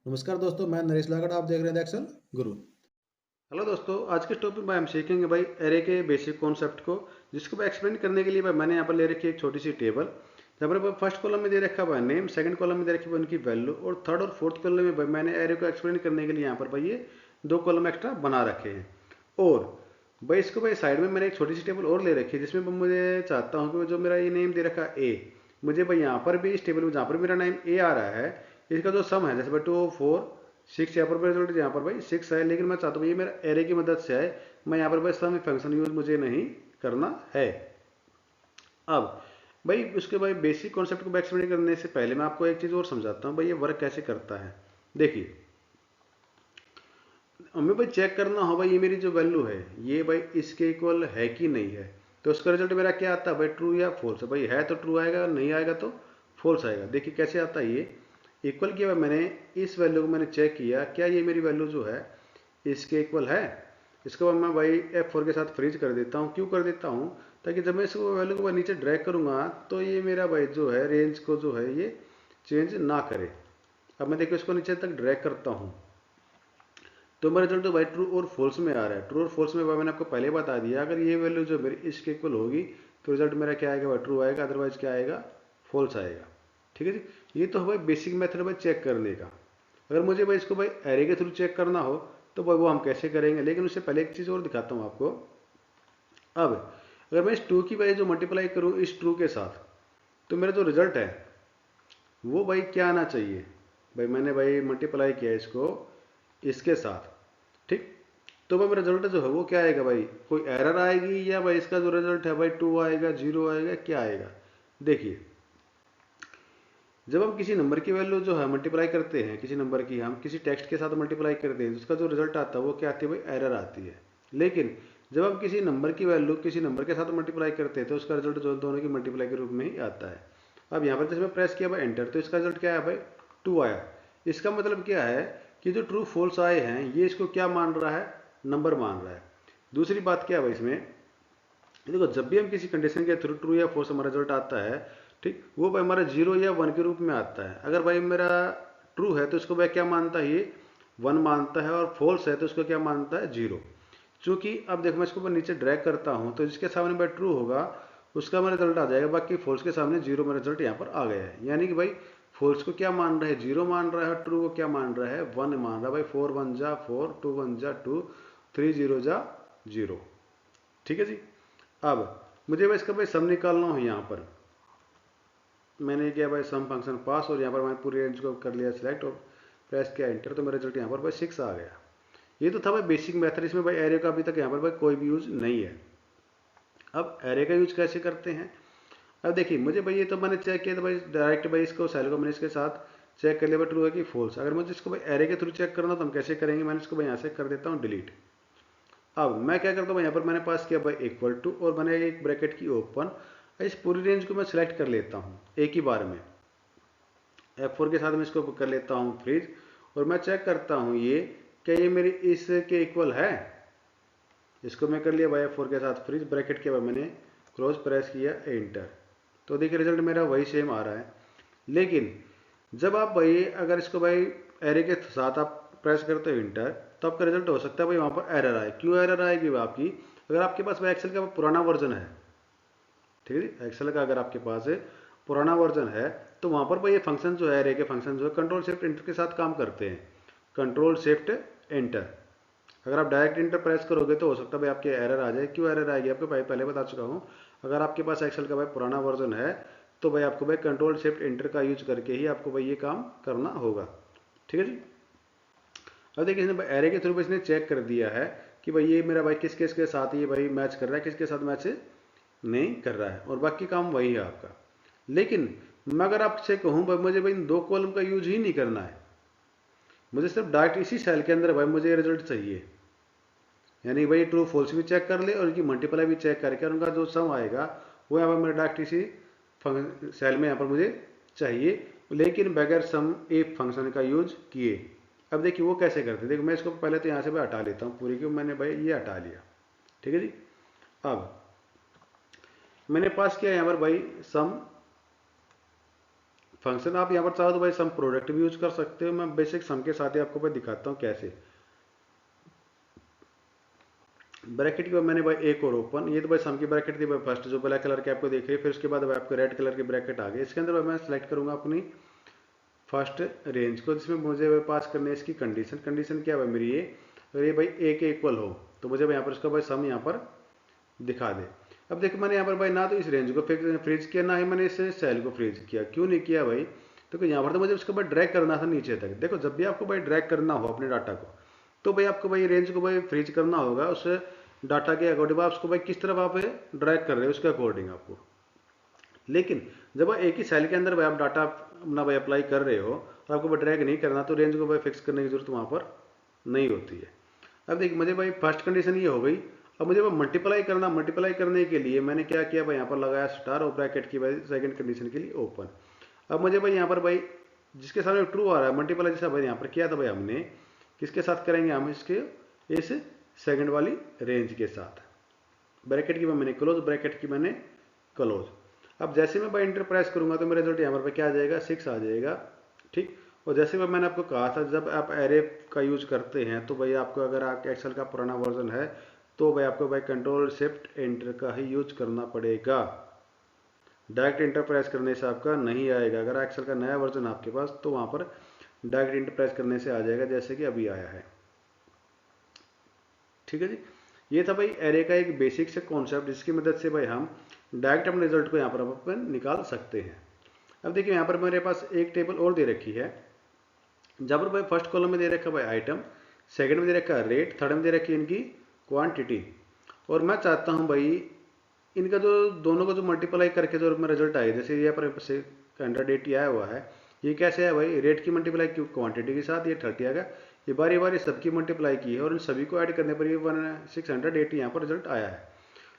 नमस्कार दोस्तों, मैं नरेश लागड़। आप देख रहे हैं द एक्सेल गुरु। हेलो दोस्तों, आज के टॉपिक में हम सीखेंगे भाई एरे के बेसिक कॉन्सेप्ट को, जिसको मैं एक्सप्लेन करने के लिए भाई मैंने यहाँ पर ले रखी है एक छोटी सी टेबल। जहाँ पर फर्स्ट कॉलम में दे रखा है नेम, सेकंड कॉलम में दे रखी है उनकी वैल्यू, और थर्ड और फोर्थ कॉलम में भाई मैंने एरे को एक्सप्लेन करने के लिए यहाँ पर भाई ये दो कॉलम एक्स्ट्रा बना रखे हैं। और भाई इसको भाई साइड में मैंने एक छोटी सी टेबल और ले रखी है, जिसमें मुझे चाहता हूँ कि जो मेरा ये नेम दे रखा है ए, मुझे भाई यहाँ पर भी इस टेबल में जहाँ पर मेरा नेम ए आ रहा है, इसका जो सम है जैसे भाई 2 4 6, यहाँ पर रिजल्ट यहाँ पर भाई 6 है, लेकिन मैं चाहता हूँ ये मेरा एरे की मदद से है। मैं यहाँ पर भाई सम फंक्शन यूज मुझे नहीं करना है। अब भाई उसके भाई बेसिक कॉन्सेप्ट को एक्सप्लेन करने से पहले मैं आपको एक चीज़ और समझाता हूँ भाई ये वर्क कैसे करता है। देखिए, हमें भाई चेक करना हो भाई ये मेरी जो वैल्यू है ये भाई इसके इक्वल है कि नहीं है। तो उसका रिजल्ट मेरा क्या आता है भाई, ट्रू या फॉल्स। भाई है तो ट्रू आएगा, नहीं आएगा तो फॉल्स आएगा। देखिए कैसे आता है ये। इक्वल किया मैंने, इस वैल्यू को मैंने चेक किया क्या ये मेरी वैल्यू जो है इसके इक्वल है। इसके बाद मैं भाई F4 के साथ फ्रीज कर देता हूँ। क्यों कर देता हूँ, ताकि जब मैं इसको वैल्यू को नीचे ड्रैग करूँगा तो ये मेरा भाई जो है रेंज को जो है ये चेंज ना करे। अब मैं देखो इसको नीचे तक ड्रैग करता हूँ तो मेरा रिजल्ट तो भाई ट्रू और फॉल्स में आ रहा है। ट्रू और फॉल्स में भाई मैंने आपको पहले बता दिया, अगर ये वैल्यू जो मेरी इसके इक्वल होगी तो रिजल्ट मेरा क्या आएगा भाई, ट्रू आएगा, अदरवाइज क्या आएगा, फॉल्स आएगा। ठीक है जी। ये तो भाई बेसिक मेथड भाई चेक करने का। अगर मुझे भाई इसको भाई एरे के थ्रू चेक करना हो तो भाई वो हम कैसे करेंगे, लेकिन उससे पहले एक चीज़ और दिखाता हूँ आपको। अब अगर मैं इस टू की भाई जो मल्टीप्लाई करूँ इस ट्रू के साथ, तो मेरा जो रिजल्ट है वो भाई क्या आना चाहिए। भाई मैंने भाई मल्टीप्लाई किया इसको इसके साथ, ठीक। तो भाई मेरा रिजल्ट जो है वो क्या आएगा भाई, कोई एरर आएगी या भाई इसका जो रिजल्ट है भाई टू आएगा, जीरो आएगा, क्या आएगा। देखिए, जब हम किसी नंबर की वैल्यू जो है मल्टीप्लाई करते हैं, किसी नंबर की हम किसी टेक्स्ट के साथ मल्टीप्लाई करते हैं, उसका जो रिजल्ट आता है वो क्या आती है भाई, एरर आती है। लेकिन जब हम किसी नंबर की वैल्यू किसी नंबर के साथ मल्टीप्लाई करते हैं तो उसका रिजल्ट जो दोनों की मल्टीप्लाई के रूप में ही आता है। अब यहाँ पर जैसे मैं प्रेस किया भाई एंटर, तो इसका रिजल्ट क्या है भाई, टू आया। इसका मतलब क्या है कि जो ट्रू फॉल्स आए हैं ये इसको क्या मान रहा है, नंबर मान रहा है। दूसरी बात क्या है भाई इसमें, देखो जब भी हम किसी कंडीशन के थ्रू ट्रू या फॉल्स हमारा रिजल्ट आता है, ठीक, वो भाई हमारा जीरो या वन के रूप में आता है। अगर भाई मेरा ट्रू है तो इसको भाई क्या मानता है, ये वन मानता है, और फॉल्स है तो इसको क्या मानता है, जीरो। चूंकि अब देखो मैं इसको नीचे ड्रैग करता हूँ तो जिसके सामने भाई ट्रू होगा उसका मेरा रिजल्ट आ जाएगा, बाकी फॉल्स के सामने जीरो मेरा रिजल्ट यहाँ पर आ गया है। यानी कि भाई फॉल्स को क्या मान रहा है, जीरो मान रहा है, ट्रू को क्या मान रहा है, वन मान रहा है। भाई फोर वन जा फोर, टू वन जा टू, थ्री जीरो जा जीरो। ठीक है जी। अब मुझे भाई इसका भाई सम निकालना हो, यहाँ पर मैंने किया भाई सम फंक्शन पास, और यहाँ पर मैंने पूरी रेंज को कर लिया सिलेक्ट और प्रेस किया एंटर, तो मेरा रिजल्ट यहाँ पर भाई 6 आ गया। ये तो था भाई बेसिक मेथड, इसमें भाई एरे का अभी तक यहाँ पर भाई कोई भी यूज नहीं है। अब एरे का यूज कैसे करते हैं। अब देखिए मुझे भाई ये तो मैंने चेक किया, तो भाई डायरेक्ट भाई इसको सेल को मैंने इसके साथ चेक कर लिया भाई ट्रू है कि फॉल्स। अगर मुझे इसको भाई एरे के थ्रू चेक करना तो हम कैसे करेंगे, मैंने इसको भाई यहाँ से कर देता हूँ डिलीट। अब मैं क्या करता हूँ, यहाँ पर मैंने पास किया भाई इक्वल टू, और मैंने एक ब्रैकेट की ओपन, इस पूरी रेंज को मैं सिलेक्ट कर लेता हूँ एक ही बार में। F4 के साथ मैं इसको कर लेता हूँ फ्रीज, और मैं चेक करता हूँ ये क्या ये मेरी इसके इक्वल है। इसको मैं कर लिया भाई F4 के साथ फ्रीज, ब्रैकेट के बाद मैंने क्लोज प्रेस किया एंटर, तो देखिए रिजल्ट मेरा वही सेम आ रहा है। लेकिन जब आप भाई अगर इसको भाई एरे के साथ आप प्रेस करते हो इंटर, तो आपका रिजल्ट हो सकता है भाई वहाँ पर एरर आए। क्यों एरर आएगी वो आपकी, अगर आपके पास भाई एक्सेल का पुराना वर्जन है, ठीक है, एक्सेल का अगर आपके पास है पुराना वर्जन है, तो वहाँ पर भाई ये फंक्शन जो है एरे के फंक्शन जो है कंट्रोल शिफ्ट इंटर के साथ काम करते हैं। कंट्रोल शिफ्ट एंटर, अगर आप डायरेक्ट इंटर प्रेस करोगे तो हो सकता है भाई आपके एरर आ जाए। क्यों एरर आएगी आपको भाई पहले बता चुका हूँ। अगर आपके पास एक्सेल का भाई पुराना वर्जन है तो भाई आपको भाई कंट्रोल शिफ्ट इंटर का यूज करके ही आपको भाई ये काम करना होगा। ठीक है जी। अब देखिए इसने एरे के थ्रू इसने चेक कर दिया है कि भाई ये मेरा भाई किस किस के साथ ये भाई मैच कर रहा है, किसके साथ मैच नहीं कर रहा है, और बाकी काम वही है आपका। लेकिन मैं अगर आपसे कहूँ भाई मुझे भाई इन दो कॉलम का यूज ही नहीं करना है, मुझे सिर्फ डायरेक्ट इसी सेल के अंदर भाई मुझे रिजल्ट चाहिए, यानी भाई ट्रू फॉल्स भी चेक कर ले और इनकी मल्टीप्लाई भी चेक करके, और उनका जो सम आएगा वो यहाँ पर मेरे डायरेक्ट इसी सेल में यहाँ पर मुझे चाहिए, लेकिन बगैर सम एक फंक्शन का यूज किए। अब देखिए वो कैसे करते हैं, देखो मैं इसको पहले तो यहाँ से भाई हटा लेता हूँ पूरी, क्यों मैंने भाई ये हटा लिया। ठीक है जी। अब मैंने पास किया यहाँ पर भाई सम फंक्शन आप यहाँ पर चाहो तो भाई सम प्रोडक्ट भी यूज कर सकते हो। मैं बेसिक सम के साथ ही आपको भाई दिखाता हूँ कैसे। ब्रैकेट की मैंने भाई एक और ओपन, ये तो भाई सम की ब्रैकेट थी भाई फर्स्ट जो ब्लैक कलर की आपको देख रही है, फिर उसके बाद भाई आपको रेड कलर की ब्रैकेट आ गई। इसके अंदर भाई मैं सेलेक्ट करूंगा अपनी फर्स्ट रेंज को, जिसमें मुझे पास करने है इसकी कंडीशन। कंडीशन क्या है भाई मेरी ये, अगर ये भाई ए के इक्वल हो तो मुझे यहाँ पर इसका भाई सम यहाँ पर दिखा दे। अब देखो मैंने यहाँ पर भाई ना तो इस रेंज को फ्रीज किया, ना ही मैंने इस सेल को फ्रीज किया। क्यों नहीं किया भाई, देखो यहाँ पर तो मुझे उसको भाई ड्रैग करना था नीचे तक। देखो जब भी आपको भाई ड्रैग करना हो अपने डाटा को, तो भाई आपको भाई रेंज को भाई फ्रीज करना होगा उस डाटा के अकॉर्डिंग। आप उसको भाई किस तरफ आप ड्रैग कर रहे हो उसके अकॉर्डिंग आपको। लेकिन जब आप एक ही सेल के अंदर भाई आप डाटा अपना भाई अप्लाई कर रहे हो और आपको भाई ड्रैग नहीं करना, तो रेंज को भाई फिक्स करने की जरूरत वहाँ पर नहीं होती है। अब देखिए मुझे भाई फर्स्ट कंडीशन ये हो गई। अब मुझे मल्टीप्लाई करना, मल्टीप्लाई करने के लिए मैंने क्या किया भाई, यहाँ पर लगाया स्टार और ब्रैकेट की भाई सेकंड कंडीशन के लिए ओपन। अब मुझे भाई यहाँ पर भाई जिसके सामने ट्रू आ रहा है मल्टीप्लाई, जैसा भाई यहाँ पर किया था भाई हमने, किसके साथ करेंगे हम, इसके इस सेकंड वाली रेंज के साथ। ब्रैकेट की मैंने क्लोज, ब्रैकेट की मैंने क्लोज। अब जैसे मैं भाई इंटर प्रेस करूंगा तो मेरा रिजल्ट यहाँ पर क्या आ जाएगा, 6 आ जाएगा। ठीक। और जैसे भाई मैंने आपको कहा था जब आप एरे का यूज करते हैं तो भाई आपको, अगर आप एक्सेल का पुराना वर्जन है तो भाई आपको भाई कंट्रोल शिफ्ट एंटर का ही यूज करना पड़ेगा। डायरेक्ट इंटर प्रेस करने से आपका नहीं आएगा। अगर एक्सेल का नया वर्जन आपके पास तो वहां पर डायरेक्ट इंटर प्रेस करने से आ जाएगा, जैसे कि अभी आया है। ठीक है जी, ये था भाई एरे का एक बेसिक से कॉन्सेप्ट, जिसकी मदद से भाई हम डायरेक्ट अपने रिजल्ट को यहाँ पर अपन निकाल सकते हैं। अब देखिए यहाँ पर मेरे पास एक टेबल और दे रखी है, जहाँ पर भाई फर्स्ट कॉलम में दे रखा है भाई आइटम, सेकंड में दे रखा है रेट, थर्ड में दे रखी है इनकी क्वांटिटी। और मैं चाहता हूँ भाई इनका जो दोनों को जो मल्टीप्लाई करके जो मेरा रिजल्ट आएगा, जैसे यहाँ पर 180 आया हुआ है, ये कैसे है भाई, रेट की मल्टीप्लाई की क्वांटिटी के साथ ये 30 आ गया। ये बारी बारी सबकी मल्टीप्लाई की है और इन सभी को ऐड करने पर ये 680 यहाँ पर रिजल्ट आया है।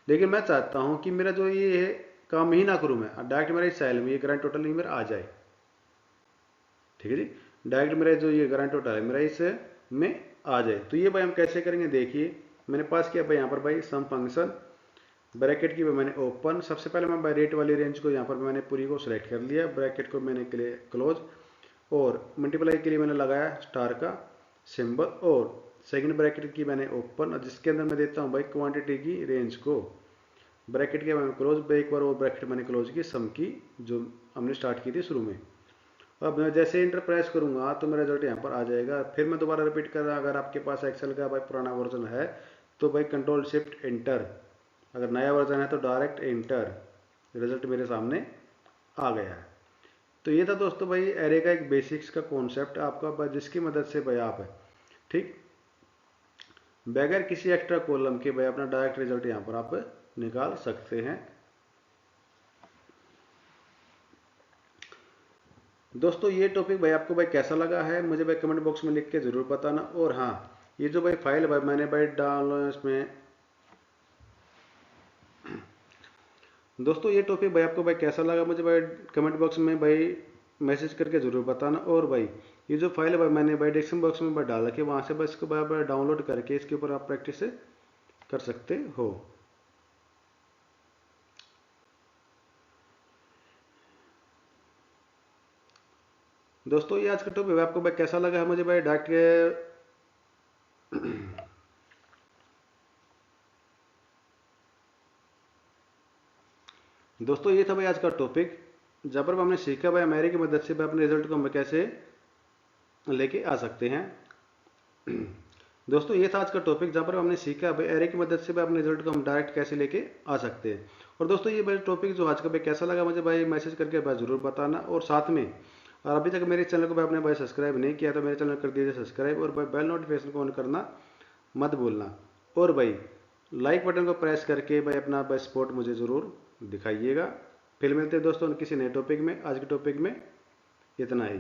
लेकिन मैं चाहता हूँ कि मेरा जो ये काम ही ना करूँ, मैं डायरेक्ट मेरा इस सेल में ये ग्रैंड टोटल ही मेरा आ जाए। ठीक है जी, डायरेक्ट मेरा जो ये ग्रैंड टोटल है मेरा इस में आ जाए। तो ये भाई हम कैसे करेंगे, देखिए मैंने पास किया भाई यहाँ पर भाई सम फंक्शन, ब्रैकेट की मैंने ओपन। सबसे पहले मैं भाई रेट वाली रेंज को यहाँ पर मैंने पूरी को सिलेक्ट कर लिया, ब्रैकेट को मैंने क्लोज, और मल्टीप्लाई के लिए मैंने लगाया स्टार का सिंबल, और सेकंड ब्रैकेट की मैंने ओपन, जिसके अंदर मैं देता हूँ भाई क्वांटिटी की रेंज को। ब्रैकेट के मैंने क्लोज, एक बार वो ब्रैकेट मैंने क्लोज की सम की जो हमने स्टार्ट की थी शुरू में। अब मैं जैसे इंटर प्रेस करूंगा तो मेरा रिजल्ट यहाँ पर आ जाएगा। फिर मैं दोबारा रिपीट कर रहा, अगर आपके पास एक्सेल का भाई पुराना वर्जन है तो भाई कंट्रोल शिफ्ट एंटर, अगर नया वर्जन है तो डायरेक्ट एंटर, रिजल्ट मेरे सामने आ गया है। तो ये था दोस्तों भाई एरे का एक बेसिक्स का कॉन्सेप्ट आपका, जिसकी मदद से भाई आप ठीक बगैर किसी एक्स्ट्रा कॉलम के भाई अपना डायरेक्ट रिजल्ट यहाँ पर आप निकाल सकते हैं। दोस्तों ये टॉपिक भाई आपको भाई कैसा लगा है मुझे भाई कमेंट बॉक्स में लिख के जरूर बताना। और हाँ, ये जो भाई फाइल भाई मैंने भाई डाला इसमें, दोस्तों ये टॉपिक भाई आपको भाई कैसा लगा मुझे भाई कमेंट बॉक्स में भाई मैसेज करके जरूर बताना। और भाई ये जो फाइल है भाई मैंने भाई डिस्क्रिप्शन बॉक्स में भाई डाल रखी है, वहाँ से भाई इसको भाई डाउनलोड करके इसके ऊपर आप प्रैक्टिस कर सकते हो। दोस्तों ये आज का टॉपिक आपको भाई कैसा लगा है मुझे भाई डायरेक्ट के दोस्तों ये था भाई आज का टॉपिक, जहाँ पर हमने सीखा भाई मेरे की मदद से भाई अपने रिजल्ट को हम कैसे लेके आ सकते हैं। दोस्तों ये था आज का टॉपिक, जहाँ पर हमने सीखा भाई एरे की मदद से भाई अपने रिजल्ट को हम डायरेक्ट कैसे लेके आ सकते हैं। और दोस्तों ये भाई टॉपिक जो आज का भाई कैसा लगा मुझे भाई मैसेज करके भाई जरूर बताना। और साथ में और अभी तक मेरे चैनल को भाई आपने भाई सब्सक्राइब नहीं किया तो मेरे चैनल कर दीजिए सब्सक्राइब, और भाई बेल नोटिफिकेशन को ऑन करना मत भूलना। और भाई लाइक बटन को प्रेस करके भाई अपना भाई सपोर्ट मुझे ज़रूर दिखाइएगा। फिर मिलते हैं दोस्तों किसी नए टॉपिक में। आज के टॉपिक में इतना ही।